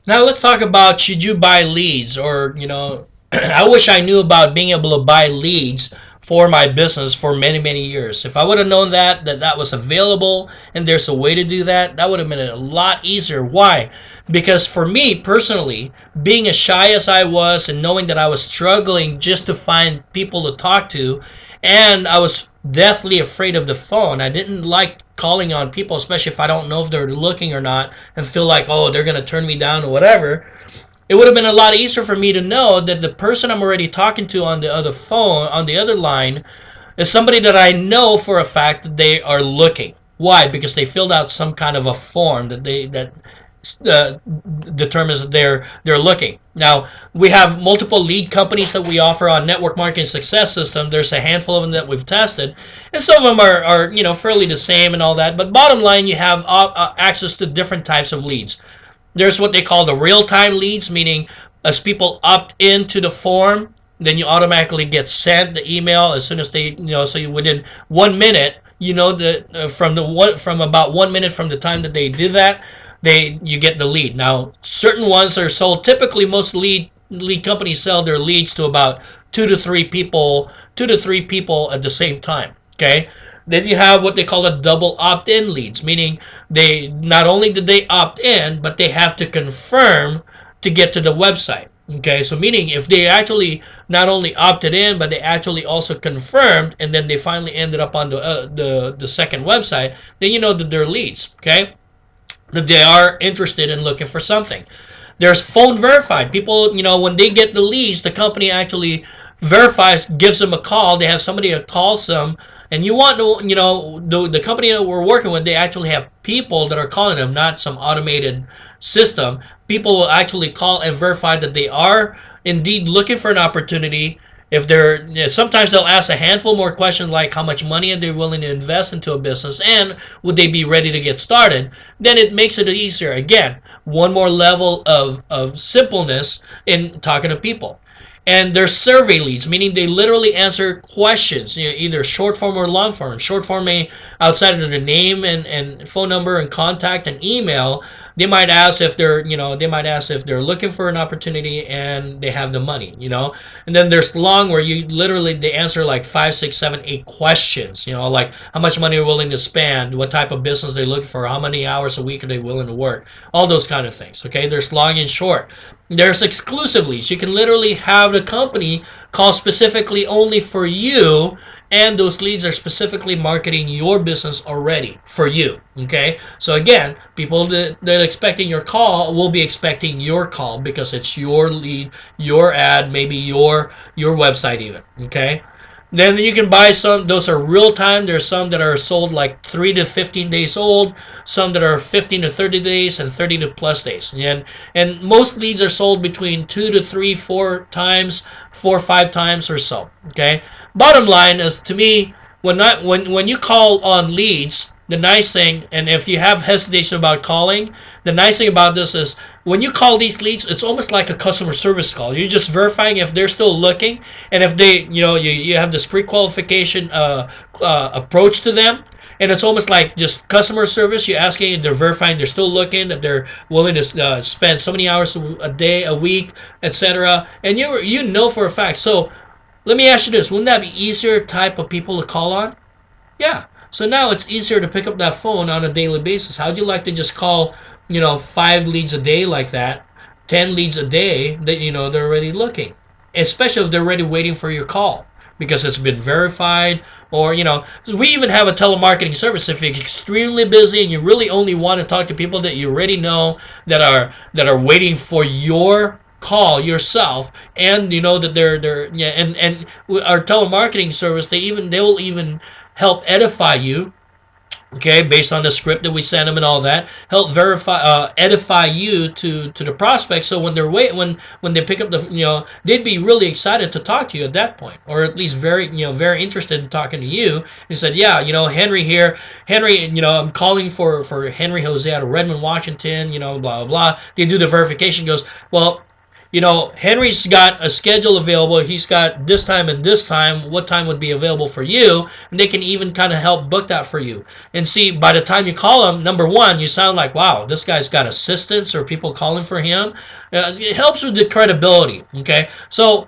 Now let's talk about, should you buy leads, or I wish I knew about being able to buy leads for my business for many many years. If I would have known that was available and there's a way to do that, that would have been a lot easier. Why? Because for me personally, being as shy as I was and knowing that I was struggling just to find people to talk to, and I was deathly afraid of the phone. I didn't like calling on people, especially if I don't know if they're looking or not, and feel like, oh, they're gonna turn me down or whatever. It would have been a lot easier for me to know that the person I'm already talking to on the other phone, on the other line, is somebody that I know for a fact that they are looking. Why? Because they filled out some kind of a form that uh, determines that they're looking. Now we have multiple lead companies that we offer on Network Marketing Success System. There's a handful of them that we've tested, and some of them are fairly the same and all that. But bottom line, you have access to different types of leads. There's what they call the real-time leads, meaning as people opt into the form, then you automatically get sent the email as soon as they, so you within 1 minute, that from about 1 minute from the time that they did that, you get the lead. Now, certain ones are sold. Typically, most lead companies sell their leads to about two to three people at the same time. Okay. Then you have what they call a double opt-in leads, meaning they not only did they opt in, but they have to confirm to get to the website. Okay, so meaning if they actually not only opted in, but they actually also confirmed, and then they finally ended up on the second website, then you know that they're leads. Okay, that they are interested in looking for something. There's phone verified people. When they get the leads, the company actually verifies, gives them a call. They have somebody that calls them, and you want to, the company that we're working with, they actually have people that are calling them, not some automated system. People will actually call and verify that they are indeed looking for an opportunity. If they're, sometimes they'll ask a handful more questions like how much money are they willing to invest into a business, and would they be ready to get started. Then it makes it easier. Again, one more level of simpleness in talking to people. And they're survey leads, meaning they literally answer questions, either short form or long form. Short form may, outside of the name and phone number and contact and email, they might ask if they're looking for an opportunity and they have the money. And then there's long, where you literally, they answer like 5, 6, 7, 8 questions. Like how much money are willing to spend, what type of business they look for, how many hours a week are they willing to work, all those kind of things. Okay, there's long and short. There's exclusive leads. You can literally have the company call specifically only for you, and those leads are specifically marketing your business already for you. Okay, so again, people that are expecting your call will be expecting your call because it's your lead, your ad, maybe your website even. Okay, then you can buy some. Those are real time. There's some that are sold like 3 to 15 days old. Some that are 15 to 30 days, and 30 to plus days. And most leads are sold between 2 to 3, 4 times, 4 or 5 times or so. Okay. Bottom line is, to me, when you call on leads, the nice thing, and if you have hesitation about calling, the nice thing about this is, when you call these leads, it's almost like a customer service call. You're just verifying if they're still looking, and if they, you have this pre-qualification approach to them, and it's almost like just customer service. You're asking, they're verifying they're still looking, that they're willing to spend so many hours a day, a week, etc. And you know for a fact. So let me ask you this: wouldn't that be easier type of people to call on? Yeah. So now it's easier to pick up that phone on a daily basis. How'd you like to just call, 5 leads a day like that, 10 leads a day that they're already looking, especially if they're already waiting for your call because it's been verified, or we even have a telemarketing service. If you're extremely busy and you really only want to talk to people that you already know, that are waiting for your call yourself, and that they're yeah, and our telemarketing service, they will even help edify you, okay, based on the script that we send them and all that, help edify you to the prospect. So when when they pick up they'd be really excited to talk to you at that point, or at least very interested in talking to you. He said, yeah, Henry here. Henry, I'm calling for Henry Jose out of Redmond, Washington, blah blah blah. They do the verification, goes, well, Henry's got a schedule available. He's got this time and this time. What time would be available for you? And they can even kind of help book that for you. And see, by the time you call him, number one, you sound like, wow, this guy's got assistants or people calling for him. It helps with the credibility. Okay, so.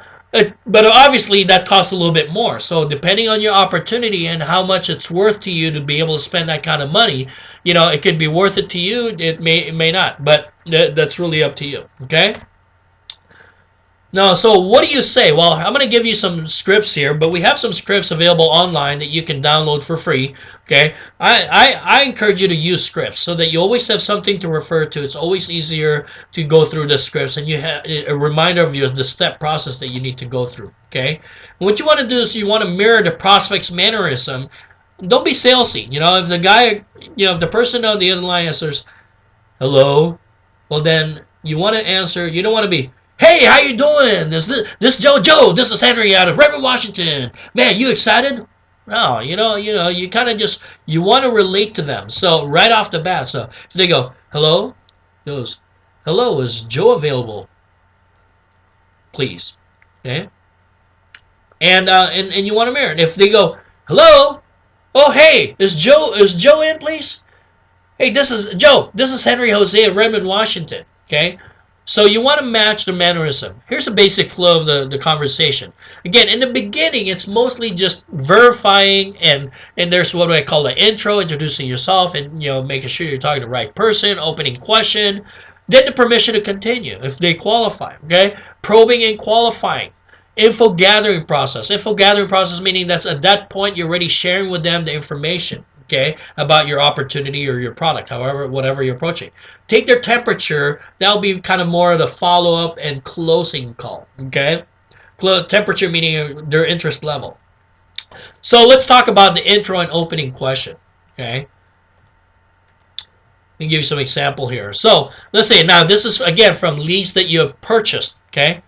But obviously that costs a little bit more. So depending on your opportunity and how much it's worth to you to be able to spend that kind of money, it could be worth it to you. It may not. But that's really up to you. Okay. Now, so what do you say? Well, I'm going to give you some scripts here, but we have some scripts available online that you can download for free. Okay, I encourage you to use scripts so that you always have something to refer to. It's always easier to go through the scripts, and you have a reminder of the step process that you need to go through. Okay, and what you want to do is you want to mirror the prospect's mannerism. Don't be salesy. If the guy, if the person on the other line answers, "Hello," well then you want to answer. You don't want to be, "Hey, how you doing? This Joe. This is Henry out of Redmond, Washington. Man, you excited?" No, you kind of just you want to relate to them. So right off the bat, so if they go, "Hello," he goes, "Hello, is Joe available? Please." Okay, and you want to mirror it. If they go, "Hello," "Oh, hey, is Joe in, please?" "Hey, this is Joe. This is Henry Jose of Redmond, Washington." Okay. So you want to match the mannerism. Here's a basic flow of the conversation. Again, in the beginning, it's mostly just verifying, and there's what I call the intro, introducing yourself, and making sure you're talking to the right person, opening question, then the permission to continue if they qualify. Okay, probing and qualifying. Info gathering process. Info gathering process meaning that's at that point you're already sharing with them the information. Okay, about your opportunity or your product, whatever you're approaching. Take their temperature. That'll be kind of more of the follow-up and closing call. Okay, temperature meaning their interest level. So let's talk about the intro and opening question. Okay, let me give you some example here. So let's say now this is again from leads that you have purchased. Okay,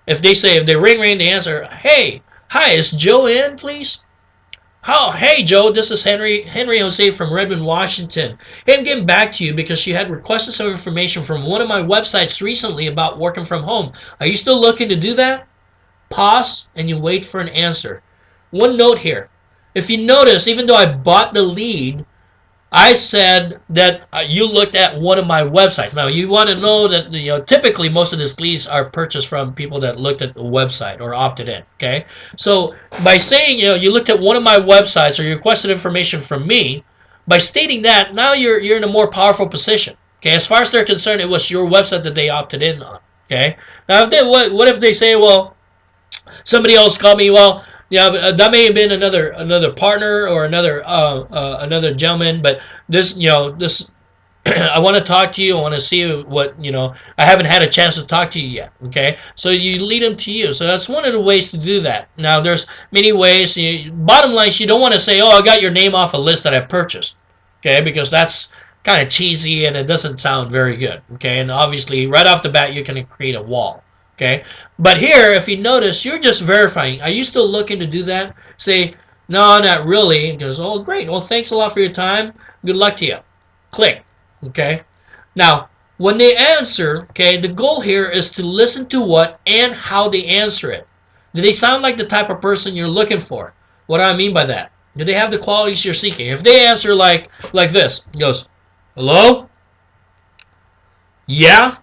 if they ring, they answer, "Hey, hi, is Joe in, please?" "Oh, hey, Joe, this is Henry Jose from Redmond, Washington. Hey, I'm getting back to you because you had requested some information from one of my websites recently about working from home. Are you still looking to do that?" Pause, and you wait for an answer. One note here. If you notice, even though I bought the lead, I said that you looked at one of my websites. Now, you want to know that typically most of these leads are purchased from people that looked at the website or opted in. Okay, so by saying you looked at one of my websites or you requested information from me, by stating that, now you're in a more powerful position. Okay, as far as they're concerned, it was your website that they opted in on. Okay, now what if they say, well, somebody else called me, well, yeah, but that may have been another partner or another gentleman, but this I want to talk to you. I want to see what I haven't had a chance to talk to you yet. Okay, so you lead them to you. So that's one of the ways to do that. Now there's many ways. Bottom line is you don't want to say, "Oh, I got your name off a list that I purchased." Okay, because that's kind of cheesy and it doesn't sound very good. Okay, and obviously right off the bat you can create a wall. Okay, but here, if you notice, you're just verifying. Are you still looking to do that? Say, "No, not really." He goes, "Oh, great. Well, thanks a lot for your time. Good luck to you." Click. Okay. Now, when they answer, okay, the goal here is to listen to what and how they answer it. Do they sound like the type of person you're looking for? What do I mean by that? Do they have the qualities you're seeking? If they answer like this, he goes, "Hello? Yeah?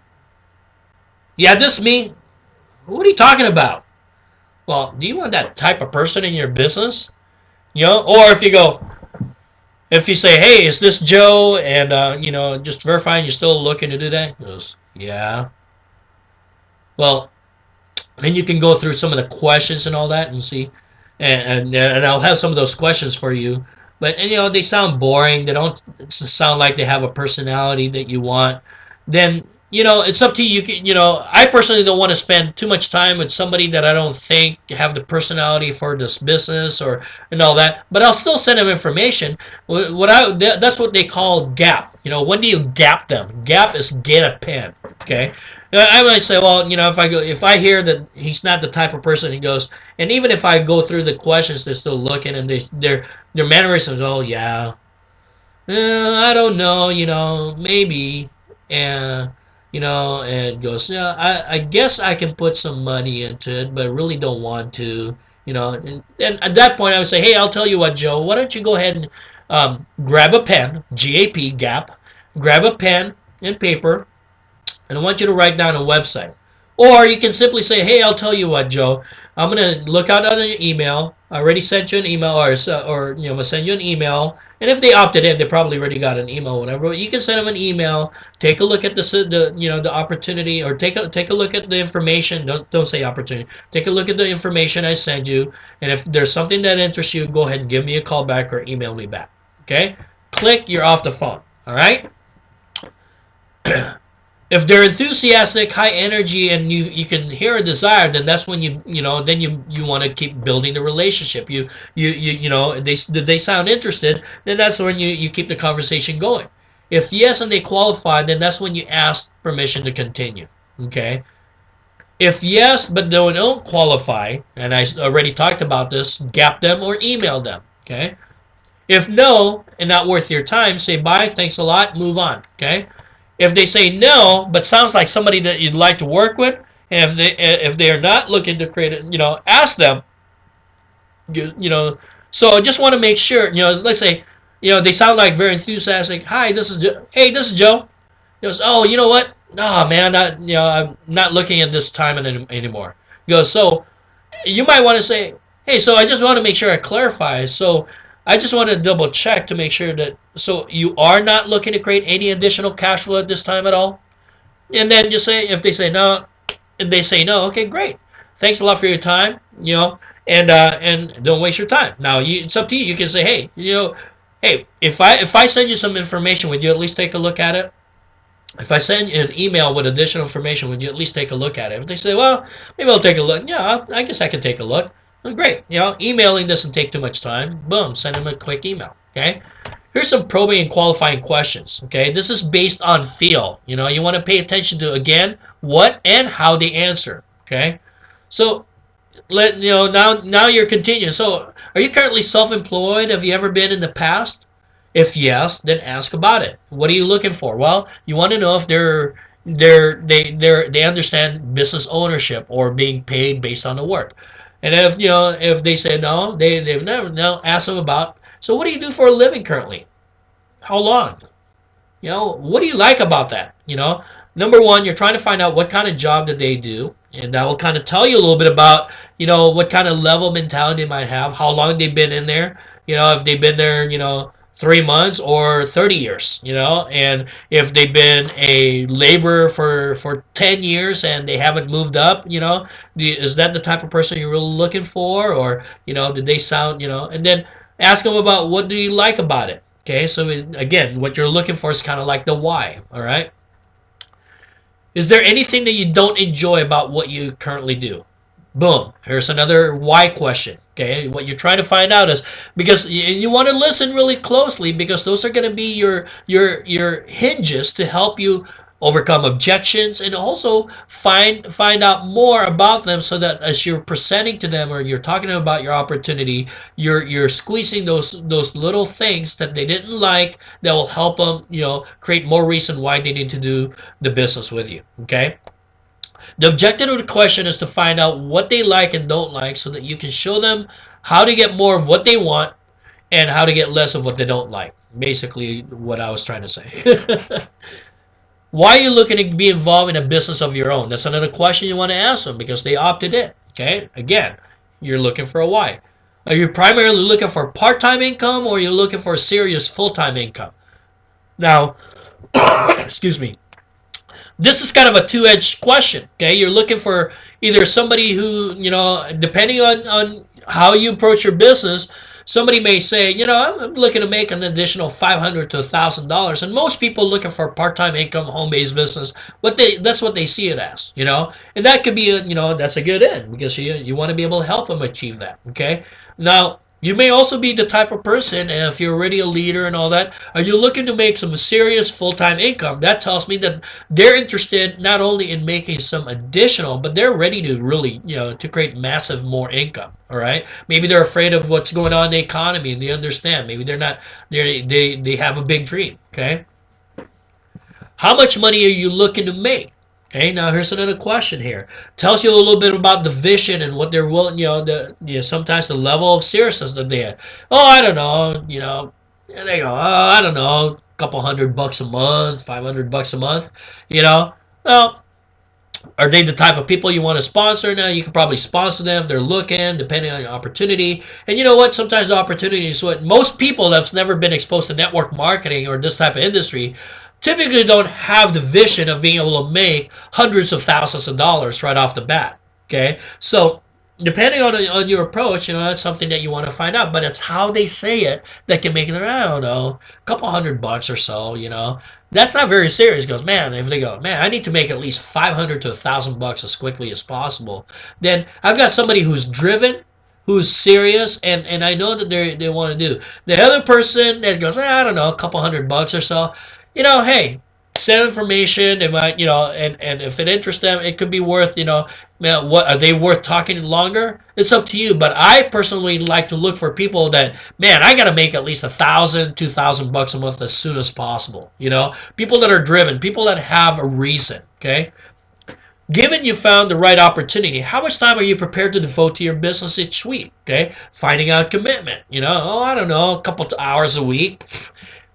Yeah, this is me. What are you talking about?" Well, do you want that type of person in your business? Or if you say, "Hey, is this Joe?" and just verifying you're still looking to do that. He goes, "Yeah." Well, then you can go through some of the questions and all that and see, and I'll have some of those questions for you. But they sound boring. They don't sound like they have a personality that you want. Then it's up to you. I personally don't want to spend too much time with somebody that I don't think have the personality for this business and all that. But I'll still send them information. That's what they call gap. When do you gap them? Gap is get a pen. Okay. I might say, well, if I hear that he's not the type of person, he goes, and even if I go through the questions, they're still looking, and their mannerisms. "Oh yeah, I don't know. Maybe." And and goes, yeah, I guess I can put some money into it, but really don't want to, and at that point I would say, hey, I'll tell you what, Joe, why don't you go ahead and grab a pen, GAP, grab a pen and paper, and I want you to write down a website. Or you can simply say, hey, I'll tell you what, Joe, I'm going to look out on your email. I already sent you an email, or I'm going to send you an email. And if they opted in, they probably already got an email or whatever. But you can send them an email, take a look at the opportunity, or take a look at the information. Don't say opportunity. Take a look at the information I send you. And if there's something that interests you, go ahead and give me a call back or email me back. Okay? Click, you're off the phone. All right? If they're enthusiastic, high energy, and you can hear a desire, then that's when you want to keep building the relationship. They sound interested, then that's when you keep the conversation going. If yes and they qualify, then that's when you ask permission to continue. Okay. If yes, but they don't qualify, and I already talked about this, gap them or email them. Okay. If no and not worth your time, say bye, thanks a lot, move on. Okay. If they say no, but sounds like somebody that you'd like to work with, and if they are not looking to create it, ask them. So I just want to make sure. Let's say, they sound like very enthusiastic. Hi, this is Hey, this is Joe. He goes, oh, you know what? No, man, I'm not looking at this time anymore. He goes, so you might want to say, hey, so I just want to make sure I clarify. So I just want to double check to make sure that, so you are not looking to create any additional cash flow at this time at all? And then just say, if they say no, and they say no, okay, great. Thanks a lot for your time, and don't waste your time. Now, it's up to you. You can say, hey, hey, if I send you some information, would you at least take a look at it? If I send you an email with additional information, would you at least take a look at it? If they say, well, maybe I'll take a look. Yeah, I guess I can take a look. Well, great. Emailing doesn't take too much time. Boom, send them a quick email. Okay. Here's some probing and qualifying questions. Okay. This is based on feel. You want to pay attention to, again, what and how they answer. Okay. So now you're continuing. So are you currently self-employed? Have you ever been in the past? If yes, then ask about it. What are you looking for? Well, you want to know if they understand business ownership or being paid based on the work. And if they say no, they've never ask them about. So what do you do for a living currently? How long? What do you like about that? Number one, you're trying to find out what kind of job that they do, and that will kind of tell you a little bit about what kind of level mentality they might have, how long they've been in there. If they've been there 3 months or 30 years, and if they've been a laborer for 10 years and they haven't moved up, is that the type of person you're really looking for? Or, did they sound, and then ask them about what do you like about it? Okay, so again, what you're looking for is kind of like the why, all right? Is there anything that you don't enjoy about what you currently do? Boom. Here's another why question. Okay, what you're trying to find out is, because you want to listen really closely, because those are going to be your hinges to help you overcome objections, and also find out more about them, so that as you're presenting to them or you're talking to them about your opportunity, you're squeezing those little things that they didn't like, that will help them create more reason why they need to do the business with you. Okay. The objective of the question is to find out what they like and don't like, so that you can show them how to get more of what they want and how to get less of what they don't like. Basically, what I was trying to say. Why are you looking to be involved in a business of your own? That's another question you want to ask them, because they opted in. Okay? Again, you're looking for a why. Are you primarily looking for part-time income, or are you looking for a serious full-time income? Now, excuse me. This is kind of a two-edged question. Okay, you're looking for either somebody who, depending on how you approach your business, somebody may say, I'm looking to make an additional $500 to $1,000, and most people looking for a part-time income, home-based business, that's what they see it as, and that could be that's a good end, because you want to be able to help them achieve that. Okay, now, you may also be the type of person, and if you're already a leader and all that, are you looking to make some serious full-time income? That tells me that they're interested not only in making some additional, but they're ready to really, to create massive more income. All right. Maybe they're afraid of what's going on in the economy, and they understand. Maybe they're not. They have a big dream. Okay. How much money are you looking to make? Okay, now here's another question here. Tells you a little bit about the vision and what they're willing, sometimes the level of seriousness that they have. Oh, I don't know, and they go, oh, I don't know, a couple $100 a month, $500 a month, you know. Well, are they the type of people you want to sponsor? Now you can probably sponsor them if they're looking, depending on your opportunity. And you know what? Sometimes the opportunity is what most people that's never been exposed to network marketing or this type of industry typically don't have the vision of being able to make hundreds of thousands of dollars right off the bat. Okay, so depending on your approach, that's something that you want to find out. But it's how they say it that can make it. I don't know, a couple $100 or so. That's not very serious. He goes, man, if they go, man, I need to make at least 500 to $1,000 as quickly as possible. Then I've got somebody who's driven, who's serious, and I know that they want to do. The other person that goes, I don't know, a couple $100 or so. Hey, send information. They might, and if it interests them, it could be worth, man, what are they worth talking longer? It's up to you. But I personally like to look for people that, man, I got to make at least $1,000, $2,000 a month as soon as possible. People that are driven, people that have a reason. Okay. Given you found the right opportunity, how much time are you prepared to devote to your business each week? Okay, finding out commitment. I don't know, a couple hours a week.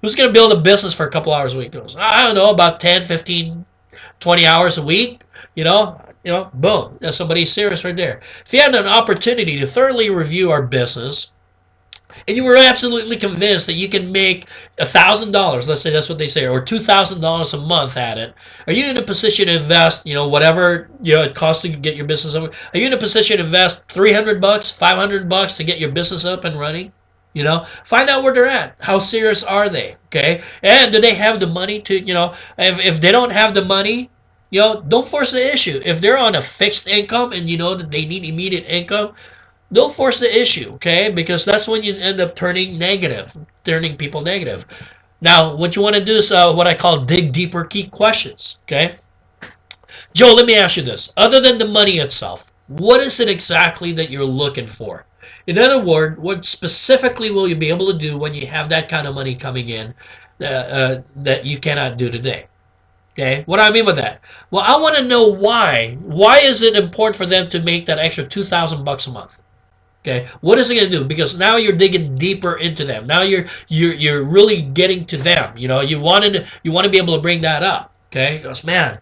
Who's going to build a business for a couple hours a week? Goes, I don't know, about 10, 15, 20 hours a week. Boom. That's somebody serious right there. If you had an opportunity to thoroughly review our business, and you were absolutely convinced that you can make $1,000, let's say that's what they say, or $2,000 a month at it, are you in a position to invest, whatever it costs to get your business up? Are you in a position to invest $300, $500 to get your business up and running? Find out where they're at. How serious are they? Okay, and do they have the money to, if they don't have the money, don't force the issue. If they're on a fixed income and you know that they need immediate income, don't force the issue. Okay, because that's when you end up turning people negative. Now, what you want to do is what I call dig deeper key questions. Okay, Joe, let me ask you this: other than the money itself, what is it exactly that you're looking for? In other words, what specifically will you be able to do when you have that kind of money coming in that you cannot do today? Okay, what do I mean by that? Well, I want to know why. Why is it important for them to make that extra $2,000 a month? Okay, what is it going to do? Because now you're digging deeper into them. Now you're really getting to them. You want to be able to bring that up. Okay, he goes, man,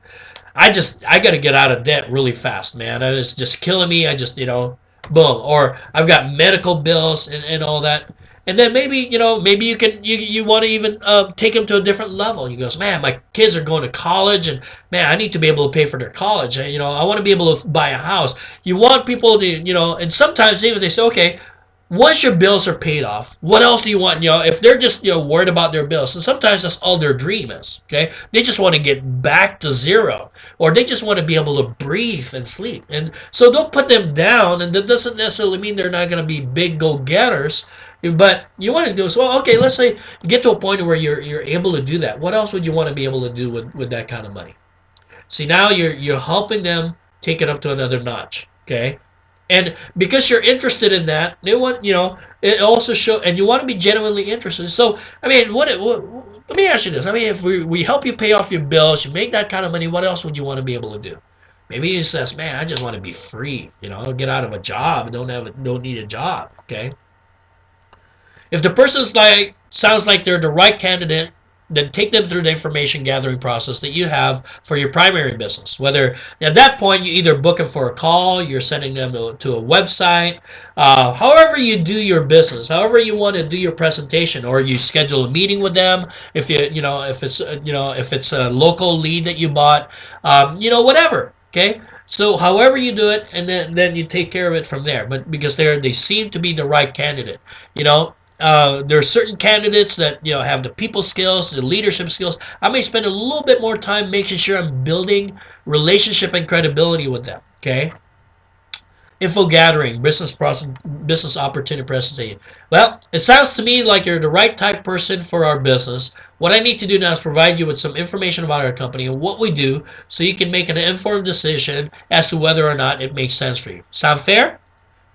I got to get out of debt really fast, man. It's just killing me. Boom, or I've got medical bills and all that. And then maybe you want to even take them to a different level. He goes, man, my kids are going to college, and man, I need to be able to pay for their college. I want to be able to buy a house. You want people to, and sometimes even they say, okay, once your bills are paid off, what else do you want? If they're just worried about their bills, and sometimes that's all their dream is. Okay, they just want to get back to zero, or they just want to be able to breathe and sleep. And so don't put them down. And that doesn't necessarily mean they're not going to be big go-getters. But you want to do so. Okay, let's say you get to a point where you're able to do that. What else would you want to be able to do with that kind of money? See, now you're helping them take it up to another notch. Okay. And because you're interested in that, they want, it also show, and you want to be genuinely interested. So, I mean, let me ask you this. I mean, if we help you pay off your bills, you make that kind of money, what else would you want to be able to do? Maybe he says, man, I just want to be free, get out of a job, don't need a job, okay? If the person's sounds like they're the right candidate, then take them through the information gathering process that you have for your primary business. Whether at that point you either book them for a call, you're sending them to a website, however you do your business, however you want to do your presentation, or you schedule a meeting with them. If if it's a local lead that you bought, whatever. Okay. So however you do it, and then you take care of it from there. But because they seem to be the right candidate, there are certain candidates that have the people skills, the leadership skills. I may spend a little bit more time making sure I'm building relationship and credibility with them. Okay. Info gathering, business opportunity presentation. Well, it sounds to me like you're the right type person for our business. What I need to do now is provide you with some information about our company and what we do, so you can make an informed decision as to whether or not it makes sense for you. Sound fair?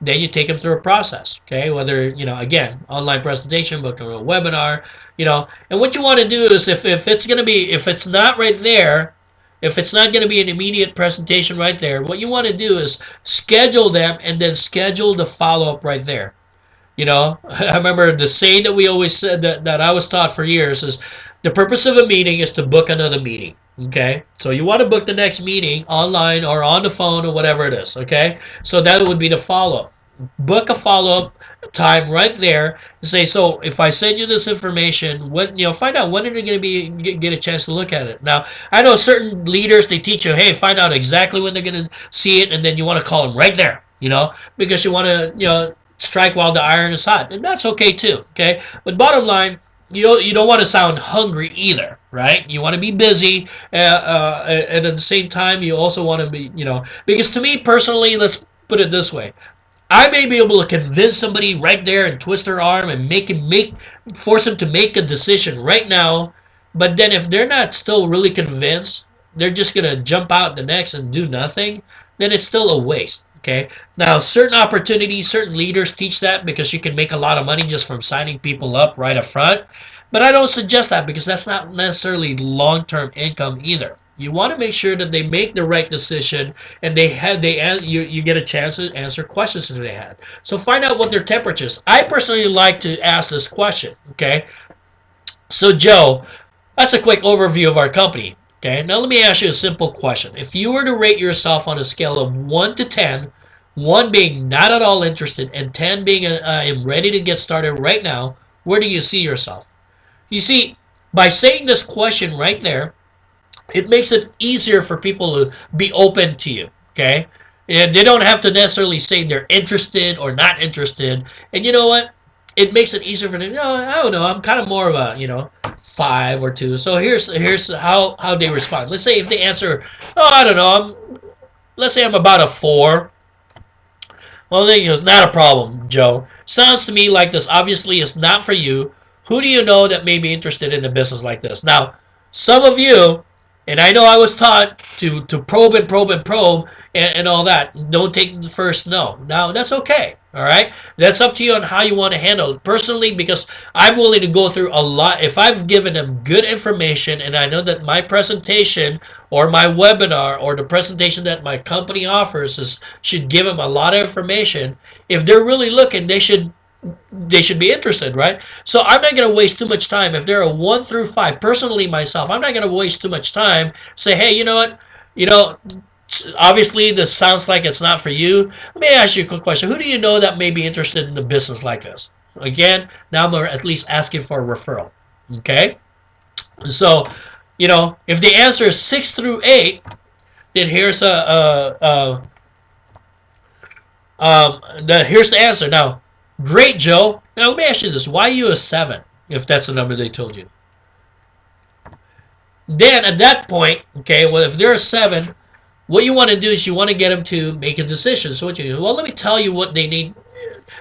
Then you take them through a process, okay? Whether, again, online presentation, book a webinar, And what you want to do is if it's going to be, if it's not right there, if it's not going to be an immediate presentation right there, what you want to do is schedule them and then schedule the follow-up right there. I remember the saying that we always said, that I was taught for years, is the purpose of a meeting is to book another meeting. Okay, so you want to book the next meeting online or on the phone or whatever it is. Okay, so that would be the follow-up. Book a follow-up time right there and say, so if I send you this information, find out when are you going to get a chance to look at it. Now, I know certain leaders, they teach you, hey, find out exactly when they're going to see it, and then you want to call them right there, because you want to, strike while the iron is hot, and that's okay too. Okay, but bottom line, you don't want to sound hungry either, right? You want to be busy, and at the same time, you also want to be, because to me personally, let's put it this way. I may be able to convince somebody right there and twist their arm and force them to make a decision right now, but then if they're not still really convinced, they're just gonna jump out the next and do nothing, then it's still a waste. Okay. Now, certain opportunities, certain leaders teach that because you can make a lot of money just from signing people up right up front. But I don't suggest that because that's not necessarily long-term income either. You want to make sure that they make the right decision and you get a chance to answer questions that they had. So find out what their temperature is. I personally like to ask this question. Okay. So Joe, that's a quick overview of our company. Okay, now let me ask you a simple question. If you were to rate yourself on a scale of 1 to 10, 1 being not at all interested and 10 being I am ready to get started right now, where do you see yourself? You see, by saying this question right there, it makes it easier for people to be open to you, okay? And they don't have to necessarily say they're interested or not interested. And you know what? It makes it easier for them. I don't know. I'm kind of more of a, 5 or 2. So here's how they respond. Let's say if they answer, I don't know. Let's say I'm about a 4. Well, then it's not a problem, Joe. Sounds to me like this obviously is not for you. Who do you know that may be interested in a business like this? Now, some of you, and I know I was taught to probe and probe and probe and all that. Don't take the first no. Now, that's okay. All right? That's up to you on how you want to handle it. Personally, because I'm willing to go through a lot. If I've given them good information and I know that my presentation or my webinar or the presentation that my company offers should give them a lot of information, if they're really looking, they should be interested, right? So I'm not going to waste too much time. If they're a 1 through 5, personally myself, I'm not going to waste too much time. Say, hey, you know what? Obviously this sounds like it's not for you. Let me ask you a quick question. Who do you know that may be interested in a business like this? Again, now I'm at least asking for a referral. Okay? So, if the answer is 6 through 8, then here's here's the answer. Now, great, Joe. Now, let me ask you this. Why are you a 7, if that's the number they told you? Then, at that point, okay, well, if they're a 7, what you want to do is you want to get them to make a decision. So what you do? Well, let me tell you what they need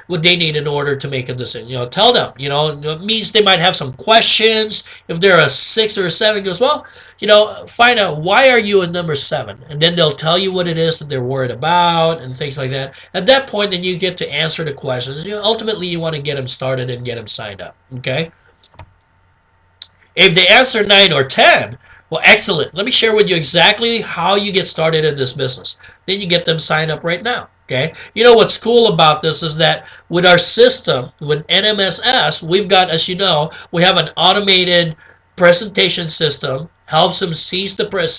in order to make a decision. Tell them. It means they might have some questions. If they're a 6 or a 7, goes, well, find out why are you a number 7, and then they'll tell you what it is that they're worried about and things like that. At that point, then you get to answer the questions. Ultimately, you want to get them started and get them signed up. Okay. If they answer 9 or 10, well, excellent. Let me share with you exactly how you get started in this business. Then you get them signed up right now. Okay. What's cool about this is that with our system, with NMSS, we've got, as you know, we have an automated presentation system. Helps them see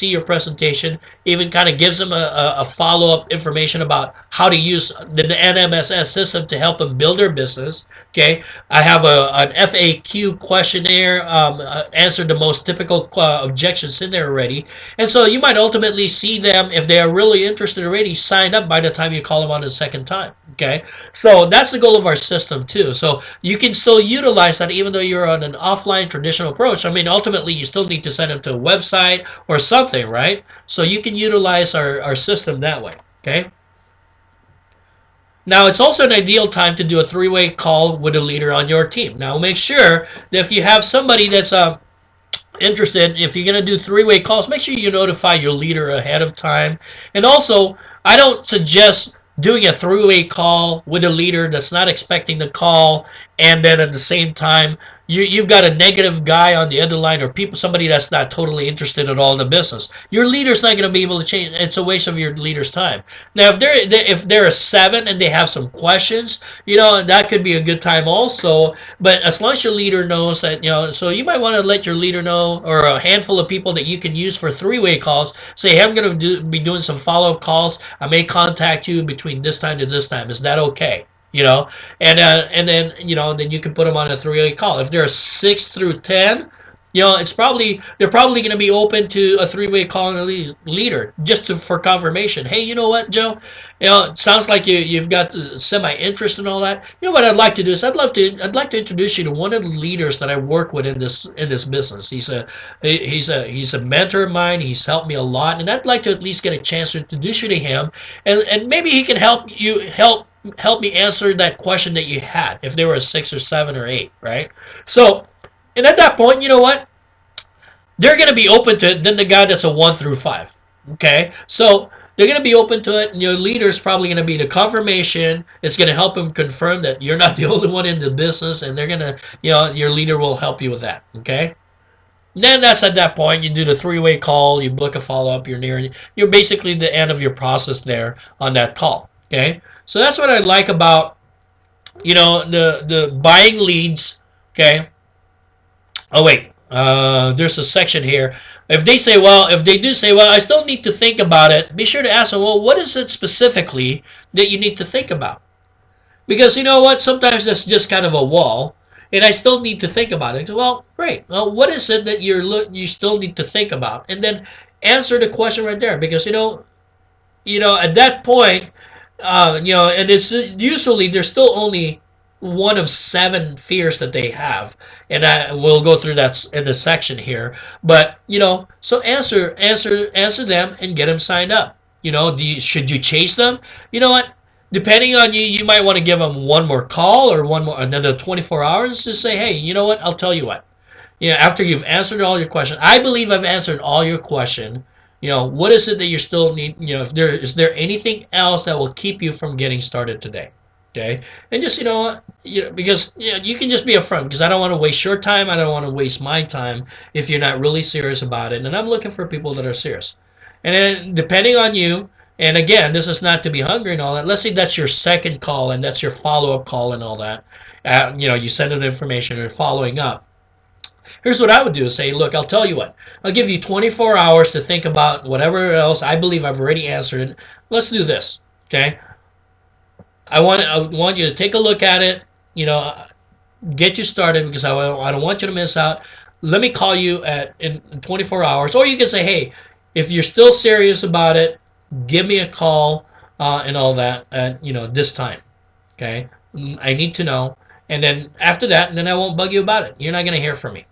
your presentation, even kind of gives them a follow-up information about how to use the NMSS system to help them build their business. Okay, I have an FAQ questionnaire, answered the most typical objections in there already, and so you might ultimately see them, if they are really interested already, sign up by the time you call them on the second time. Okay, so that's the goal of our system too. So you can still utilize that even though you're on an offline traditional approach. I mean, ultimately you still need to send them to a website or something, right? So you can utilize our system that way. Okay. Now, it's also an ideal time to do a 3-way call with a leader on your team. Now, make sure that if you have somebody that's interested, if you're going to do 3-way calls, make sure you notify your leader ahead of time. And also, I don't suggest doing a 3-way call with a leader that's not expecting the call, and then at the same time you've got a negative guy on the other line, or somebody that's not totally interested at all in the business. Your leader's not going to be able to change. It's a waste of your leader's time. Now, if they're a 7 and they have some questions, that could be a good time also. But as long as your leader knows that, so you might want to let your leader know, or a handful of people that you can use for 3-way calls. Say, hey, I'm going to be doing some follow-up calls. I may contact you between this time to this time. Is that okay? And then then you can put them on a 3-way call. If they're 6 through 10, they're probably going to be open to a 3-way call and leader just for confirmation. Hey, you know what, Joe? It sounds like you've got the semi-interest and all that. You know what I'd like to do is I'd like to introduce you to one of the leaders that I work with in this business. He's a mentor of mine. He's helped me a lot, and I'd like to at least get a chance to introduce you to him, and maybe he can help me answer that question that you had if they were a 6 or 7 or 8, right? So, and at that point, you know what? They're going to be open to it than the guy that's a 1 through 5. Okay? So they're going to be open to it, and your leader's probably going to be the confirmation. It's going to help them confirm that you're not the only one in the business, and they're going to, your leader will help you with that. Okay? Then that's at that point, you do the 3-way call, you book a follow-up, you're basically the end of your process there on that call. Okay? So that's what I like about, the buying leads. Okay? Oh, wait. There's a section here. If they do say, well, I still need to think about it, be sure to ask them, well, what is it specifically that you need to think about? Because you know what? Sometimes that's just kind of a wall, and I still need to think about it. Well, great. Well, what is it that you still need to think about? And then answer the question right there. Because, at that point, and it's usually there's still only one of 7 fears that they have, and we'll go through that in the section here. But so answer them and get them signed up. Should you chase them? You know what? Depending on you, you might want to give them one more call or another 24 hours to say, hey, you know what? I'll tell you what. After you've answered all your questions, I believe I've answered all your question. What is it that you still need? Is there anything else that will keep you from getting started today? Okay, and just because you can just be upfront, because I don't want to waste your time. I don't want to waste my time if you're not really serious about it. And I'm looking for people that are serious. And then depending on you, and again, this is not to be hungry and all that. Let's say that's your second call and that's your follow-up call and all that. You send them information and following up. Here's what I would do is say, look, I'll tell you what. I'll give you 24 hours to think about whatever else I believe I've already answered. Let's do this, okay? I want you to take a look at it, get you started, because I don't want you to miss out. Let me call you in 24 hours. Or you can say, hey, if you're still serious about it, give me a call and all that at, this time. Okay? I need to know. And then after that, then I won't bug you about it. You're not going to hear from me.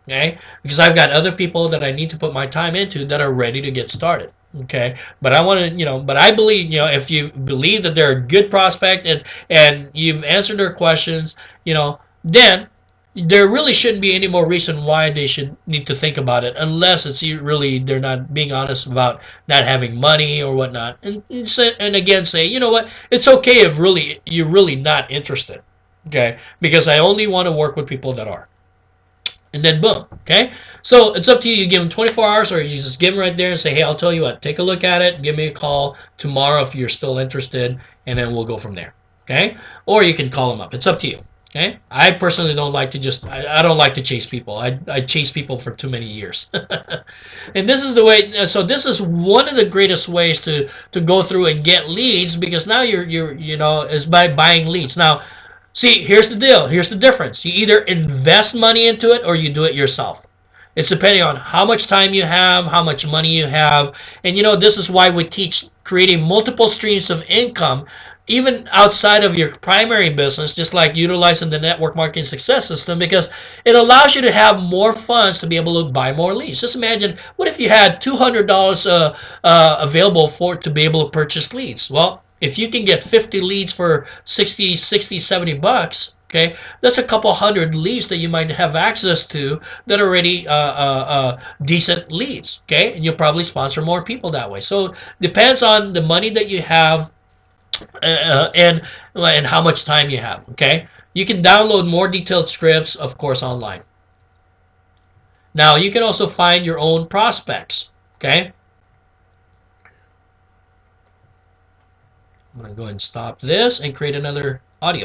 Okay? Because I've got other people that I need to put my time into that are ready to get started. Okay, but I want to, but I believe, if you believe that they're a good prospect and you've answered their questions, then there really shouldn't be any more reason why they should need to think about it, unless it's really they're not being honest about not having money or whatnot. And again, say, you know what, it's okay if you're really not interested. Okay, because I only want to work with people that are. And then boom, okay? So it's up to you. You give them 24 hours, or you just give them right there and say, hey, I'll tell you what, take a look at it, give me a call tomorrow if you're still interested, and then we'll go from there, okay? Or you can call them up. It's up to you, okay? I personally don't like to I don't like to chase people. I chase people for too many years. And this is the way, so this is one of the greatest ways to go through and get leads, because now is by buying leads. Now, see, here's the deal. Here's the difference. You either invest money into it or you do it yourself. It's depending on how much time you have, how much money you have. And this is why we teach creating multiple streams of income, even outside of your primary business, just like utilizing the Network Marketing Success System, because it allows you to have more funds to be able to buy more leads. Just imagine, what if you had $200 available to be able to purchase leads? Well, if you can get 50 leads for 60, 70 bucks, okay, that's a couple hundred leads that you might have access to that are already decent leads, okay? And you'll probably sponsor more people that way. So depends on the money that you have and how much time you have, okay? You can download more detailed scripts, of course, online. Now, you can also find your own prospects, okay? I'm going to go ahead and stop this and create another